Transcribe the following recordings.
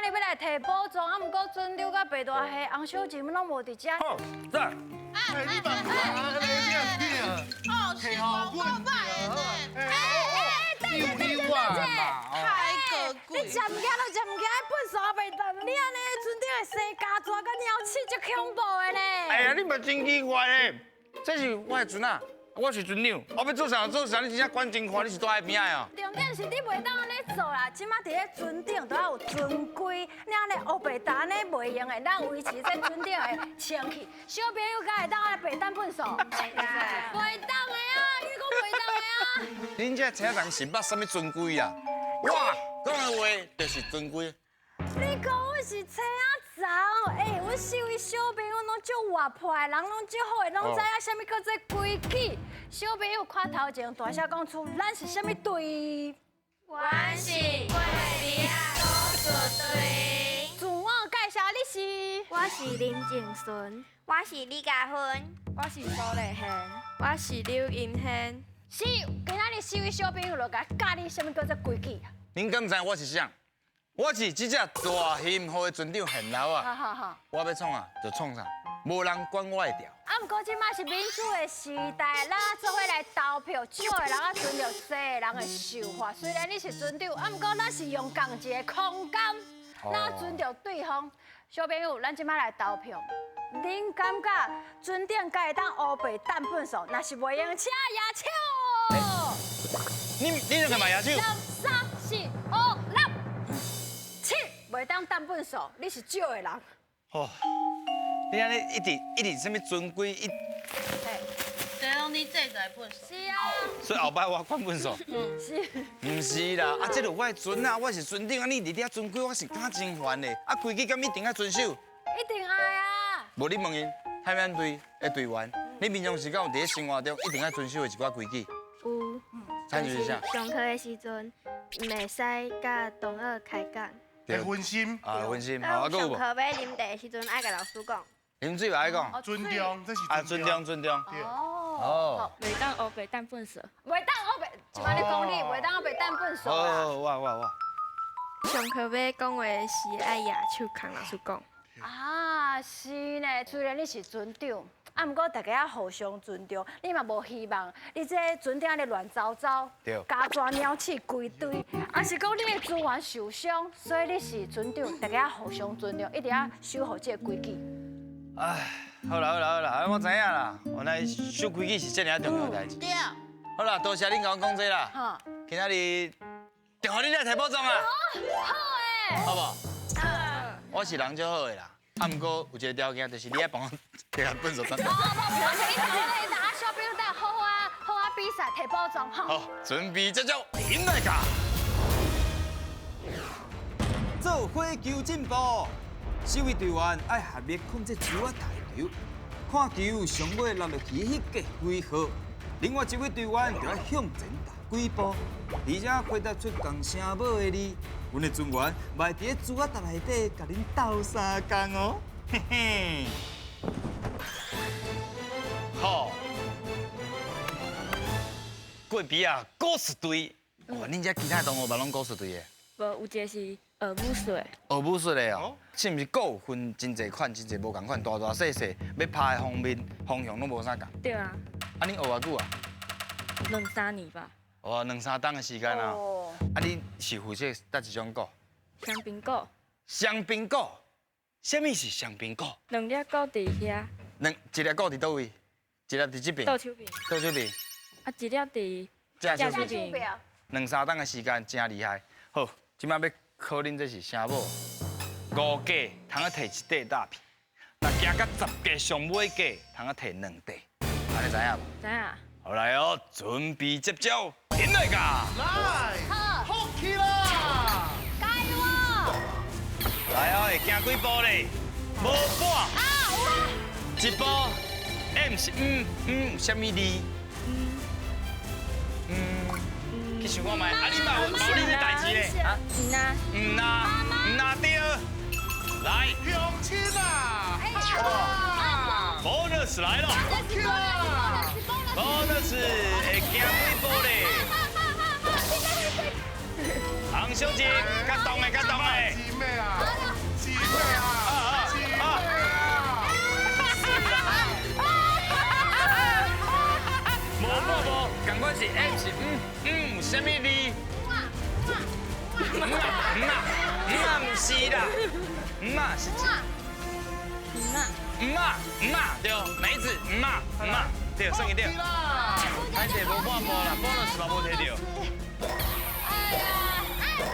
日要来提宝藏，啊，毋过准丢甲白大虾、红小姐拢无伫遮。好，在。你爸爸哦，是我买的。太可贵。你占唔惊都占唔惊，粪扫袂动。你安尼船顶的生家蛇甲鸟鼠足恐怖的呢。哎呀，你嘛真奇怪嘞！这是我的船啊，我是船长，我要做啥做啥，你真正管真看，你是住喺边啊？重点是你袂当安尼做啦，即马伫咧船顶都要有船规，你安尼黑白搭安尼袂用的，咱维持这船顶的清气。小朋友敢会当安尼白蛋粪扫？袂当的啊，你讲袂当的啊？恁这车人是捌什么尊贵啊？我讲的话就是尊贵。你讲我是车仔查，阮四位小朋友拢足活泼的，人拢足好的，拢知影啥物叫做规矩。小朋友看头前大声讲出，咱是啥物队？阮是贵比亚高速队。自我介绍，你是？我是林静顺，我是李家芬，我是苏丽贤，我是刘银贤。是，今仔日四位小朋友就甲教你啥物叫做规矩啊？恁敢知我是啥？我是这只大型号的船长现老啊！哈。我要创啊就创啥，无人管我的调。啊，毋过即马是民主的时代，咱做伙来投票，少的人啊遵照多的人的想法。虽然你是船长，啊，毋过咱是用共一个空间，咱尊重对方。小朋友，咱即马来投票，恁感觉船顶该会当乌白蛋粪扫？若是袂用，请举手。你就干嘛牙手？ 6、3、4、5、6、7，袂当蛋粪扫，你是少的人。哦，你安尼一直什么尊贵一，这拢你这在本事。是啊，所以后摆我管分数。是。唔是啦，啊，这就我的船啊，我是船长啊，你伫遐尊贵，我是敢真烦的。啊，规矩敢一定要遵守。一定爱啊！无你问因，海面队的队员，你平常时敢有伫咧生活中一定要遵守的一寡规矩？有，参与一下。上课的时阵，袂使甲同学开讲。会分心，啊，温馨，好，啊，还有无？上课要啉茶的时阵，爱甲老师讲。啉水嘛爱讲。尊重，这是啊，尊重。对，哦。袂当乌白蛋粪扫。袂当黑白，即摆你讲你袂当黑白蛋粪扫啦。哦，我。上课要讲话时，爱举手扛老师讲。啊，是呢，虽然你是船长，啊，毋过大家要互相尊重，你嘛无希望你这船顶咧乱糟糟，对家抓鸟鼠规堆，啊是讲你的资源受伤，所以你是船长，大家要互相尊重，一定要守护这个规矩。唉，好啦，我知影啦，原来守规矩是这么重要的代志。对。好啦，多谢恁甲我讲这啦。哈，今仔日就互恁来提保障啊，好诶。好无？我是人就好的啦，啊，毋过有一个条件，就是你爱帮我摕下本手单。你等下小朋友等好比赛提保障哈。好，准备这就赢来噶。做伙求进步，四位队员爱合力控制球啊大球，看球上尾落落去迄个几号，另外一位队员就要向前踏几步，而且回答出共声母的字。阮的船员卖伫咧珠仔塔内底，甲恁斗相共哦，嘿嘿。好，贵比啊，古士队，哇，恁遮其他同学嘛拢古士队的。无，有一个是学武术的。学武术的哦，是毋是各有分真侪款，真侪无共款，大大细细，要拍的方向拢无啥共。对啊，啊，恁学偌久啊？ 2、3年吧。哦，2、3档的时间啊。啊，你是负责哪一种鼓？香槟果香槟鼓。什么是香槟鼓？ ，2粒果伫遐，一粒鼓伫倒位？一粒伫这边？倒手边，倒这边？啊，一粒伫正手正手边。边。 2、3档的时间真厉害。好，即摆要考恁这是啥母？5架通啊摕1块大片，若行到10架上尾架通啊摕2块，安尼知影无？知影？好来哦，准备接招，赢来噶！来，好起啦！加油哦！来哦，会行几步咧？无半。一步，M 是有啥物字？去想看觅，啊你嘛有你的代志咧？啊，唔拿对，来乡亲啊！ ，bonus 来了，bonus 会行几步咧？红小姐，较动的，较动的。姊妹啊，姊妹啊，姊妹啊！无，赶快是 M 是什么字？唔是啦，是对，梅子对，算一对。歹势无半步啦，bonus 嘛无摕到。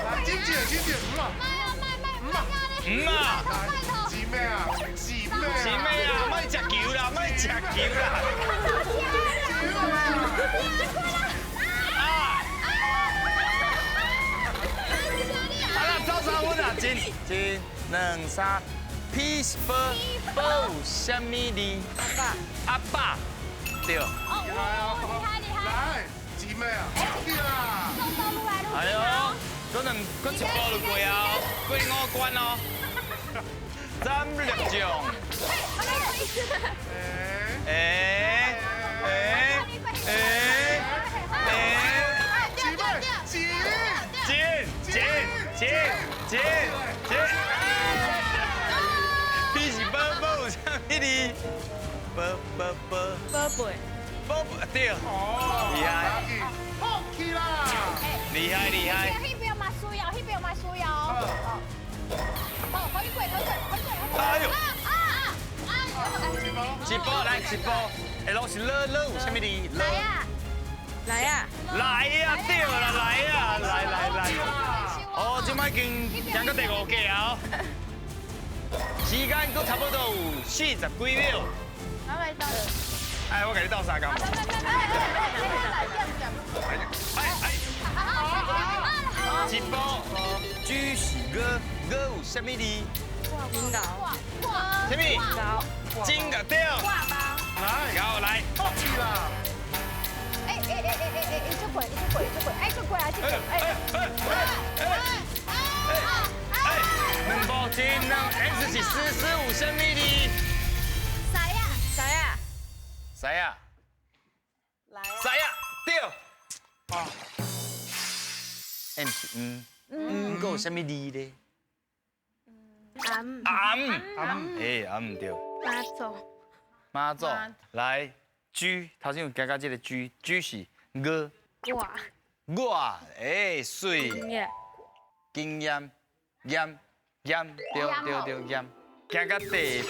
来，金姐，姊妹啊，姊妹啊，莫食球啦，走3分啊，真2、3 peaceful 什么字？阿爸，对。来，姊妹啊，好起啦！哎呦，搁一步就过啊，过5关哦。36种。姐，你是宝什么字？宝对，厉害，好起啦！厉害。那边嘛需要。可以过。哎呦，一步来一步，下路是乐有什么字？来呀，对啦，来。哦，即摆已经行到第5届啊！时间都差不多有40几秒。哎，我给你倒3缸。一步，猪是鹅有什么字？什么？金的对。来，好起啦！2步进，X 是45什么字？谁呀？对。啊。M 是还有什么字咧？暗对。妈祖，来，猪，头先有加这个猪是鹅。我，水。经验，验，对，验。行到第8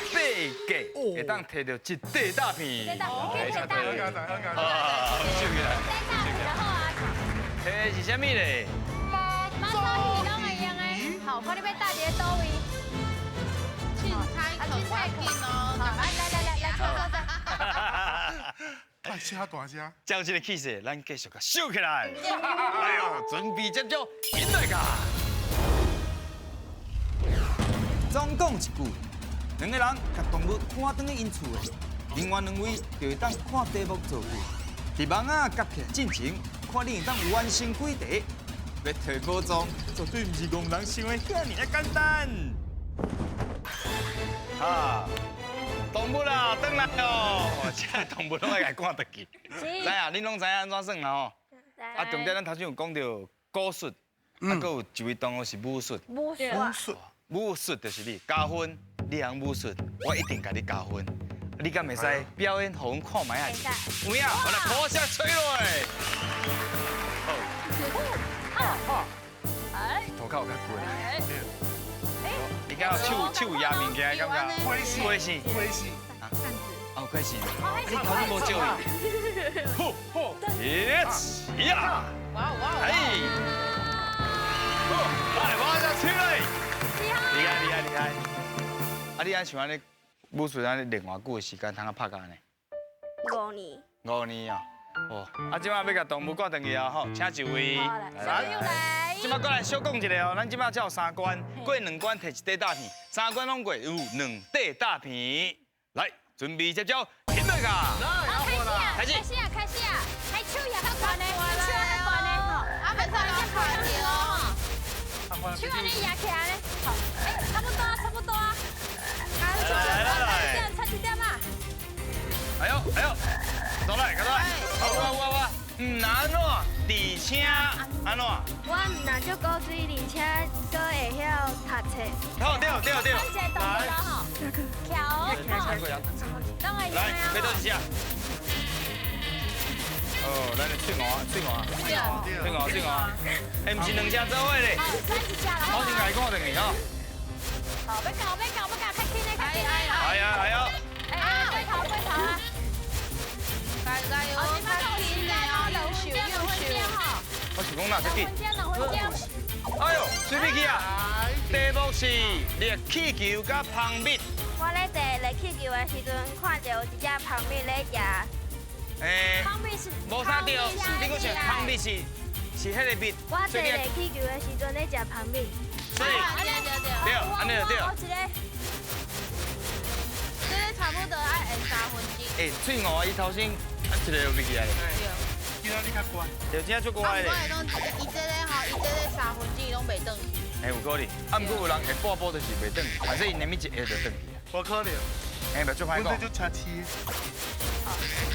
届，会当摕到一块大片。好摕是啥物咧？好，看你要搭伫倒位。大声大声！照这个气势，咱继续甲秀起来。哎呦，准备接招，引来噶。总讲一句，2个人甲动物看转去因厝的，另外2位就会当看题目做句。伫网啊夹起来进前，看你会当完成几题。要摕宝藏，绝对毋是戆人想的遐尔简单。动物啊，转来哦！这动物拢爱来看得去。知影，恁拢知影安怎算啦吼？重点咱头先有讲到古术，还佫有一位动物是武术。武术就是你加分，你行武术，我一定甲你加分。你敢会使表演，互阮看卖啊？有影，我来破声吹落。涂骹有较贵。你敢有手压物件，感觉？亏死。哦，亏死。你头先无照伊。好，呀！哎，来，我再吹来。厉害！啊，你安像安尼武术安尼练偌久的时间，通啊拍到安尼5年。 5年啊！哦，啊，即摆要甲动物挂登去啊！吼，请一位来。即摆过来小讲一下哦，咱即摆只有3关，过2关摕1块大片，3关拢过有2块大片。来，准备接招，引来噶！开始！开手也较悬的，手较悬的吼，啊，袂看人看着哦。手安尼压起来咧，好，差不多啊。来，差一点啊。哎呦，倒来，好，我，唔难喏，伫而且安怎？我唔但足高水，而且搁会晓读册。好，对。咱一个动作啦吼，跳哦，咱个来，要倒一下。哦，咱的喙牙，哎，唔是两只做伙咧。好，转一下啦。我先甲伊看定去吼。好，要搞，较轻的，哎呀！过头啊！加油，加轻的哦，优秀。我是讲哪只紧？两分钟。哎呦，水笔记啊！题目是热气球甲蜂蜜。我咧坐热气球的时阵，看到有一只蜂蜜咧食。诶，蜂蜜是无啥对，你讲是蜂蜜是迄个蜜，我坐热气球的时阵咧食蜂蜜。所以对，安尼就对。好一个。这个差不多要按3分钟。诶，喙牙伊头先一个有笔记来。今仔你较乖。就真正足乖咧。我拢伊这个吼，伊这个3分钟拢袂转去。诶，有可能。啊，毋过有人下半步就是袂转，反正伊连咪一下就转去。无可能，诶，袂足歹讲阮这。就车痴。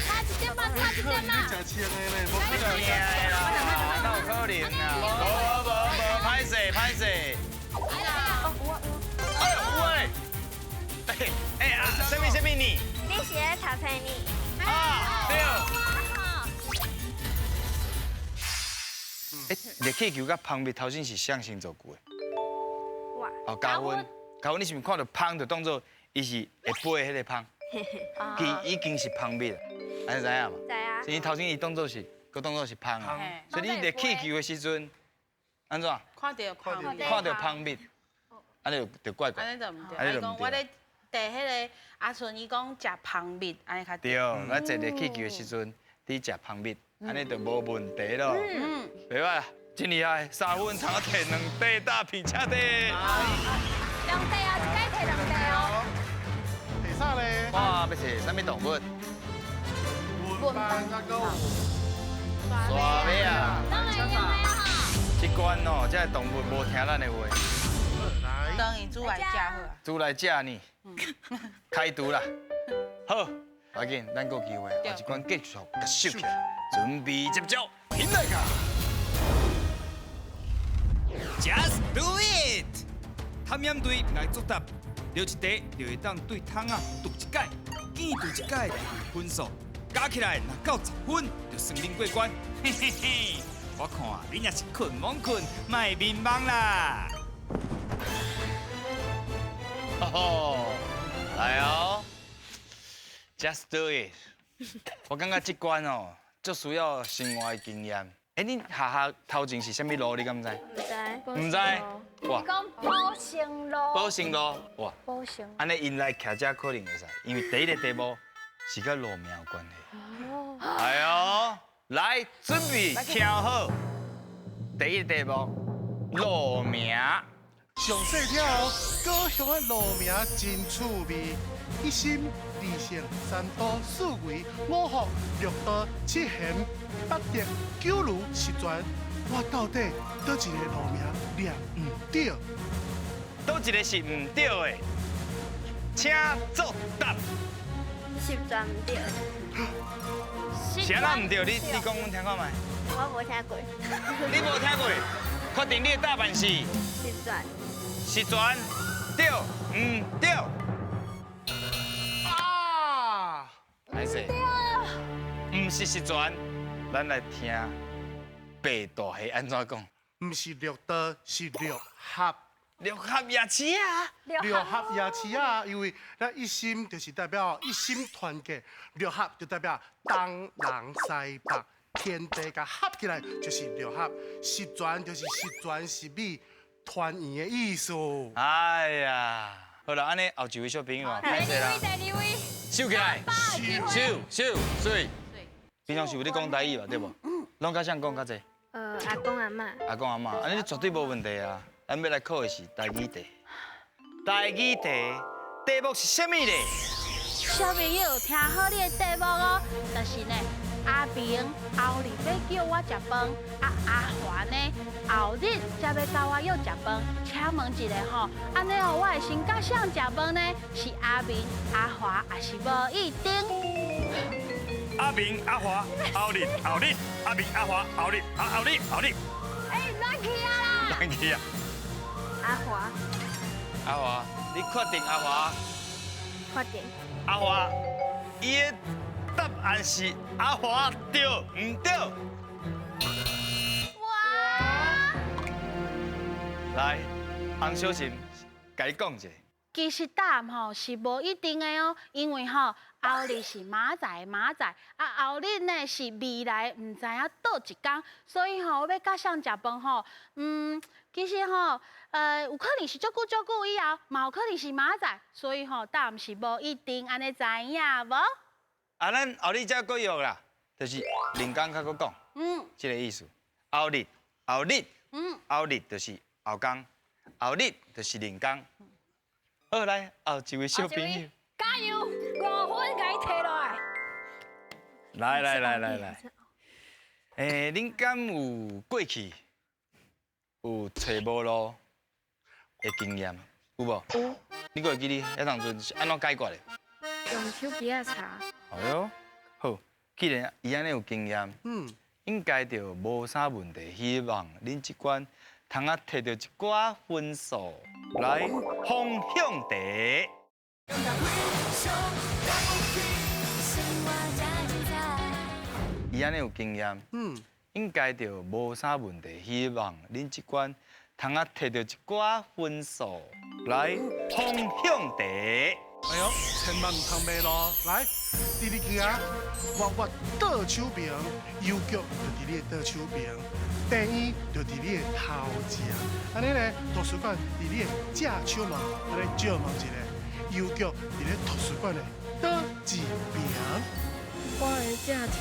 差一点嘛，差一点嘛。车痴安尼咧，无可能。惊的啦，哪有可能啊？无，歹势。哎呦，有诶。哎啊，什么你？你是咧读册呢？啊，对。热气球甲蜂蜜头先是啥星座句的？哇，哦，高温，你是毋是看到蜂就当做伊是会飞的迄个蜂？伊已经是蜂蜜了，安尼知影嘛？知啊。所以头先伊当做是，佮当做是蜂啊。所以你热气球的时阵，安怎？看到看到蜂蜜，安尼就怪怪。安尼就唔对。伊讲我咧第迄个阿顺，伊讲食蜂蜜，安尼较对，咱坐热气球的时阵，你食蜂蜜，安尼就无问题咯。袂歹，真厉害，3分通摕2块大皮车的。两块啊，一摆摕2块哦。第啥咧？看要找啥物动物？文班啊个沙尾啊！当然用的哈。这关哦，这动物无听咱的话，来，等伊煮来食好啊。煮来食呢，开除啦。好，要紧，咱有机会，下一关继续甲收起来，准备接招，拼来个 ！Just do it！ 探险队来作答，留一题就会当对桶啊读一解，见读一解分数加起来若到10分，就算恁过关。嘿嘿嘿，我看恁也是困懵困，卖迷茫啦。哦，来哦 ，Just do it！ 我感觉这关哦，最需要生活的经验。恁下头前是啥物路？你敢知？唔知。哇，讲保生路。保生路，哇，保生。安尼因来徛遮可能会使，因为第一个题目是甲路名有关系。哎呦，来准备听好，第一个题目路名。上细条高雄的路名真趣味，一心二姓三都四围五福六道七贤八德九如十全，我到底倒一个路名念唔对？倒一个是唔对的，请作答。十全唔对，啥人唔对？你讲我听看卖。我无听过。你无听过？确定你的答案是？十全。是全对，唔对？啊！歹势，唔是十全，咱来听白大虾安怎讲？唔是六道，是六合。六合夜市啊！六合夜市啊，因为咱一心就是代表一心团结，六合就代表东南西北天地甲合起来就是六合，十全就是十全十美团圆的意思。哎呀，好啦，安尼后一位小朋友啊，歹势啦，第二位。收起来，收，所以平常是有咧讲台语嘛，对无？拢较想讲较济。阿公阿嬷。阿公阿嬷，安尼绝对无问题啊！咱要来考的是台语题。台语题题目是啥物咧？小朋友听好你的题目哦，就是呢，阿明后日要叫我食饭，阿华呢后日才要教我要食饭。请问一下吼，安尼哦，我会先甲谁食饭呢？是阿明、阿华，还是无一定？阿明、阿华、奥利、奥利、阿明、阿华、奥利、奥利、奥利。哎，乱去啊啦！乱去啊！阿华，阿华，你确定阿华？快点，阿华，伊的答案是阿华对唔对？哇！来，洪小心，甲你讲一下。其实答案吼是无一定的哦，因为吼后日是明仔，后日呢是未来，唔知影倒一天，所以吼要甲谁食饭吼，其实吼有可能是足久以后，嘛有可能是明仔，所以吼答案是无一定，安尼知影无？啊，咱后日再继续啦，就是另工较搁讲，这个意思。后日，后日就是后工，后日就是另工。好，来后一位小朋友，加油，5分给你摕落来。来，恁敢有过去有找无路的经验，有无？有你还会记你迄当阵是安怎解决的？用手机啊查，哎呦，好，既然伊安尼有经验，应该就无啥问题。希望恁即关通啊摕到一寡分数，来方向题。伊安尼有经验，应该就无啥问题。希望恁即关通啊摕到一寡分数，来方向题。哎呦，千万唔通迷路！来，第二行，活倒手边，邮局就伫你的倒手边，电影就伫你的头前。安尼呢，图书馆伫你的正手门，安尼借问一下，邮局伫咧图书馆的倒一边？我的正手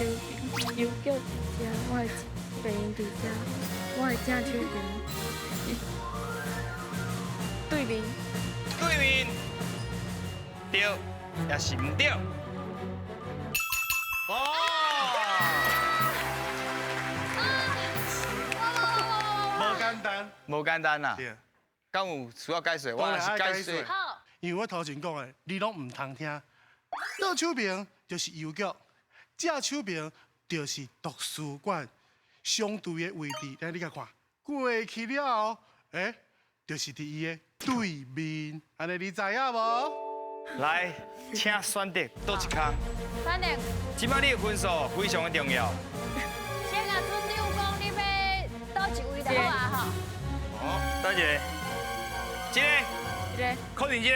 边，邮局伫遮，我的病院伫遮，我的正手边，对面。对面，对，也是唔对。哦，无简单，无简单呐。对，敢有需要解说？我也是解说。好，因为我头前讲的，你拢唔通听。倒手边就是邮局，正手边就是图书馆，相对的位置，来你甲看，过去了后，就是伫伊的对面，安尼你知影无？来，请选择倒一空。反正即摆你的分数非常的重要。先甲村长讲，你要倒一位就好啊吼。好，等一下，这个，一个，确定这个，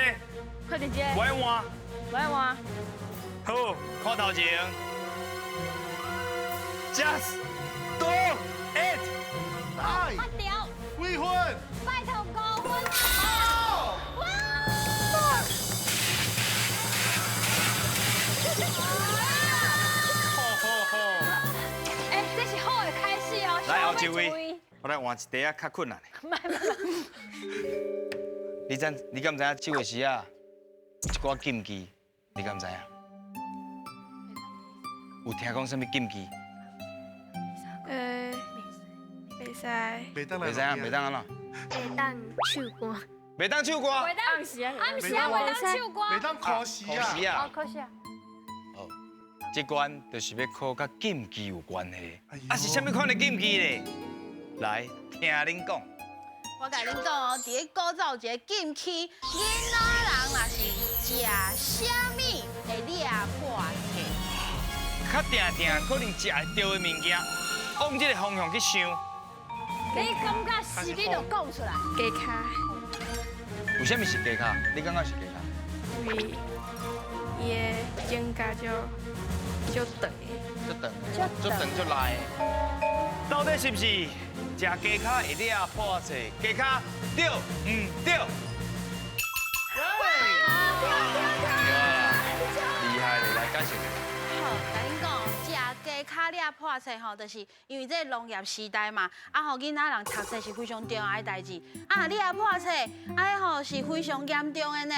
快点接，我要换。我来换。好，看头前。Just do it。来，发掉，几分？拜托5分。哇！哎，这是好的开始哦。来后一位，我来换一题啊，较困难的。你敢知影这位时啊，一寡禁忌，你敢知影？有听讲什么禁忌？袂使，袂当来袂知影，袂当安怎？会当手歌，袂当唱歌。袂当暗时啊，暗时啊，袂当唱歌。袂当考试啊！哦，可惜啊。可惜啊。哦，这关就是要考甲禁忌有关系哎呦。啊，是什么款的禁忌呢？来，听恁讲。我甲恁讲哦，伫咧古早有一个禁区，囡仔人若是食啥物会裂破体。较定可能食会到的物件，往这个方向去想。你感觉是你就讲出来。加卡，为什么是鸡卡？你感觉是鸡卡？因为伊的指甲就长的，足长足来的。到底是不是食鸡卡会裂破切？鸡卡对唔对？对啦，厉害嘞！来解释。好，甲恁讲，食鸡脚裂破切吼，就是因为这农业时代嘛，啊，吼囡仔人读册是非常重要的代志。啊，裂破切，啊，吼是非常严重的呢。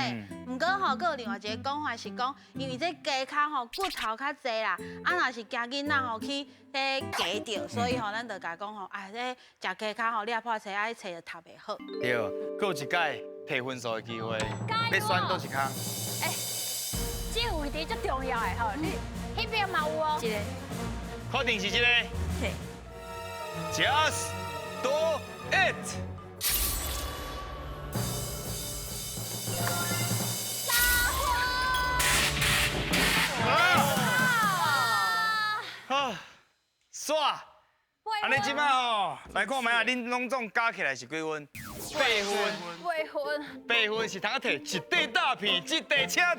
毋过吼，佫有另外一个讲法是讲，因为这鸡脚吼骨头较济啦，啊，若是惊囡仔吼去夹着，所以吼咱就甲讲吼，啊，这食鸡脚吼裂破切，啊，册就读袂好。对，佫有一届摕分数的机会，要选倒一空。这位题最重要的吼，迄边嘛有哦。一个，确定是这个嘿， ，Just do it。啊，煞！安尼即摆哦，来看卖啊，恁拢总加起来是几分？8分。未婚。 8分是通啊摕一块大片，一块请摕。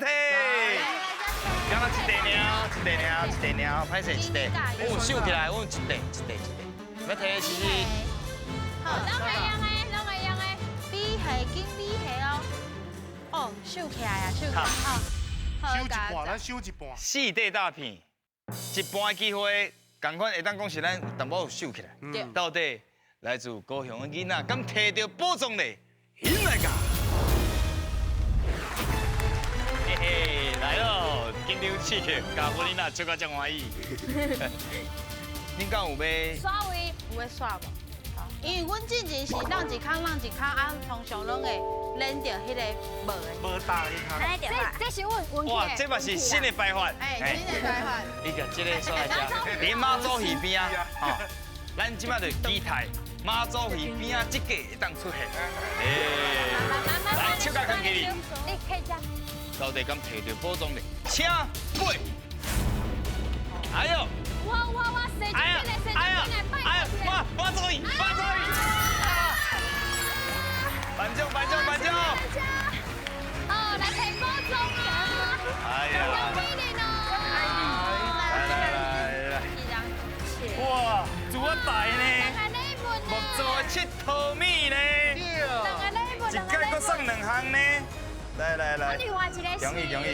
敢若一块尔，一块尔，一块尔，歹势一块。阮收起来，阮一块，一块，一块。要摕是是。好，拢会用的，拢会用的，比下紧比下哦。哦，收起来啊，收起来，好。收一半，咱收一半。 4块大片，一半的机会，同款会当讲是咱淡薄有收起来。对。到底来自高雄的囡仔，敢摕到宝藏嘞？迎来噶！嘿嘿，来咯！紧张刺激，加分囡仔笑到真欢喜。恁敢有要？刷位。有要耍无？因为阮之前是让一空，啊，通常拢会连着迄个无的。无大一卡。安尼就好。这是阮哇，这嘛是新的摆法。哎，新的摆法。你甲这个所在遮，伫妈祖鱼边啊，吼，咱即摆就期待妈祖鱼边啊，这个会当出现。来，手甲扛起你，你可以这样。到底敢摕到宝藏嘞？请背。哎呦！哇，谁进来？谁进来？拜托。哇，妈祖鱼，妈祖鱼！颁奖！哦，来摕宝藏啊！哎呀！威廉哦！来，哇，主我大呢，木做的7套米呢，一届搁送2项呢，来，另外一个是。容易。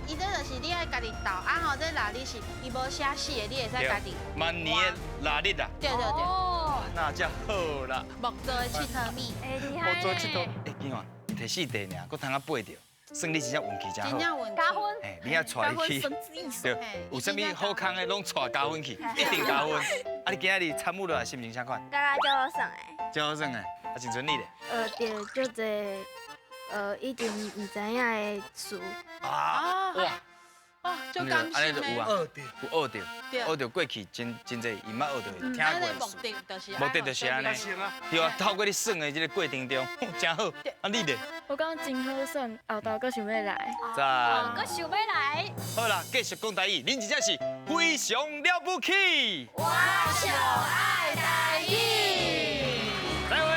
伊这就是你爱家己倒，啊吼，这哪里是伊无写死的，你会使家己。万年的腊日啊，对，哦，那才好啦。木做的7套米，哎，厉害木做7套，哎，今晚摕4块尔，搁通啊8着，算你真正运气真好。真正运气。加分。哎，你遐带去，对，有啥物好康的拢带加分去，一定加分。啊，你今仔日参与落来心情啥款？大概就好耍诶。真好耍诶，啊，真顺利咧。对，就这，以前唔知影的事。啊，哇！哦，就刚安尼就有啊，有学着过去真侪伊捌学着听咱的过的事。目的就是目的就是安尼，对啊，透过你算的这个过程中，真好。啊，你咧？我讲真好耍，后头搁想要来。赞。搁想要来。好啦，继续讲台语，恁真正是非常了不起。我就爱台语。再会。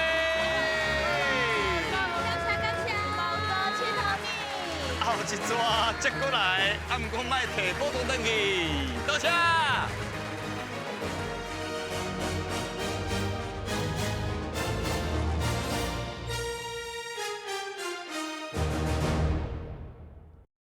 后一逝接过来，啊，毋过莫摕宝藏登去，多谢。